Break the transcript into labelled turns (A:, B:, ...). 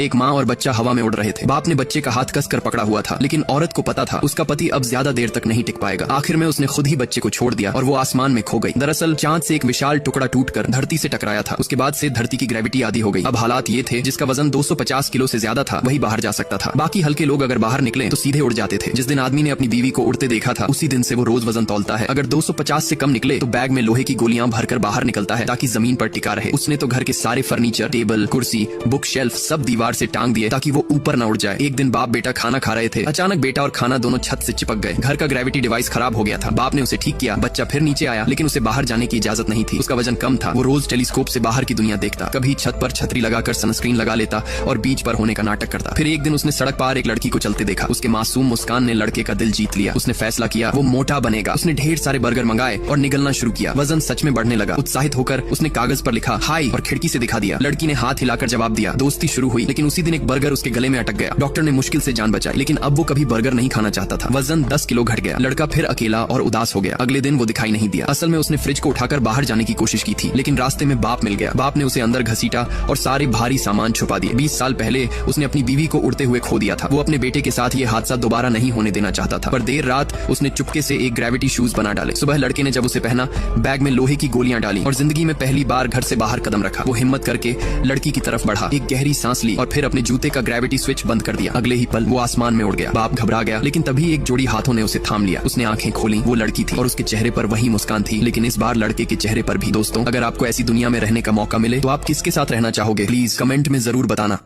A: एक माँ और बच्चा हवा में उड़ रहे थे। बाप ने बच्चे का हाथ कसकर पकड़ा हुआ था, लेकिन औरत को पता था उसका पति अब ज्यादा देर तक नहीं टिक पाएगा। आखिर में उसने खुद ही बच्चे को छोड़ दिया और वो आसमान में खो गई। दरअसल चांद से एक विशाल टुकड़ा टूटकर धरती से टकराया था। उसके बाद से धरती की ग्रेविटी आधी हो गई। अब हालात ये थे, जिसका वजन 250 किलो से ज्यादा था वही बाहर जा सकता था। बाकी हल्के लोग अगर बाहर निकले तो सीधे उड़ जाते थे। जिस दिन आदमी ने अपनी बीवी को उड़ते देखा था, उसी दिन से वो रोज वजन तौलता है। अगर 250 से कम निकले तो बैग में लोहे की गोलियां भरकर बाहर निकलता है ताकि जमीन पर टिका रहे। उसने तो घर के सारे फर्नीचर, टेबल, कुर्सी, बुक शेल्फ सब दीवार से टांग दिए ताकि वो ऊपर न उड़ जाए। एक दिन बाप बेटा खाना खा रहे थे, अचानक बेटा और खाना दोनों छत से चिपक गए। घर का ग्रेविटी डिवाइस खराब हो गया था। बाप ने उसे ठीक किया, बच्चा फिर नीचे आया, लेकिन उसे बाहर जाने की इजाजत नहीं थी। उसका वजन कम था। वो रोज टेलीस्कोप से बाहर की दुनिया देखता, कभी छत पर छतरी लगाकर सनस्क्रीन लगा लेता और बीच पर होने का नाटक करता। फिर एक दिन उसने सड़क पार एक लड़की को चलते देखा। उसके मासूम मुस्कान ने लड़के का दिल जीत लिया। उसने फैसला किया वो मोटा बनेगा। उसने ढेर सारे बर्गर मंगाए और निगलना शुरू किया। वजन सच में बढ़ने लगा। उत्साहित होकर उसने कागज पर लिखा हाई और खिड़की से दिखा दिया। लड़की ने हाथ हिलाकर जवाब दिया। दोस्ती शुरू हुई, लेकिन उसी दिन एक बर्गर उसके गले में अटक गया। डॉक्टर ने मुश्किल से जान बचाई, लेकिन अब वो कभी बर्गर नहीं खाना चाहता था। वजन 10 किलो घट गया। लड़का फिर अकेला और उदास हो गया। अगले दिन वो दिखाई नहीं दिया। असल में उसने फ्रिज को उठाकर बाहर जाने की कोशिश की थी, लेकिन रास्ते में बाप मिल गया। बाप ने उसे अंदर घसीटा और सारे भारी सामान छुपा दिए। 20 साल पहले उसने अपनी बीवी को उड़ते हुए खो दिया था। वो अपने बेटे के साथ ये हादसा दोबारा नहीं होने देना चाहता था, पर देर रात उसने चुपके से एक ग्रेविटी शूज बना डाले। सुबह लड़के ने जब उसे पहना, बैग में लोहे की गोलियां डाली और जिंदगी में पहली बार घर से बाहर कदम रखा। वो हिम्मत करके लड़की की तरफ बढ़ा, एक गहरी सांस ली और फिर अपने जूते का ग्रेविटी स्विच बंद कर दिया। अगले ही पल वो आसमान में उड़ गया। बाप घबरा गया, लेकिन तभी एक जोड़ी हाथों ने उसे थाम लिया। उसने आंखें खोली, वो लड़की थी और उसके चेहरे पर वही मुस्कान थी, लेकिन इस बार लड़के के चेहरे पर भी। दोस्तों, अगर आपको ऐसी दुनिया में रहने का मौका मिले तो आप किसके साथ रहना चाहोगे? प्लीज कमेंट में जरूर बताना।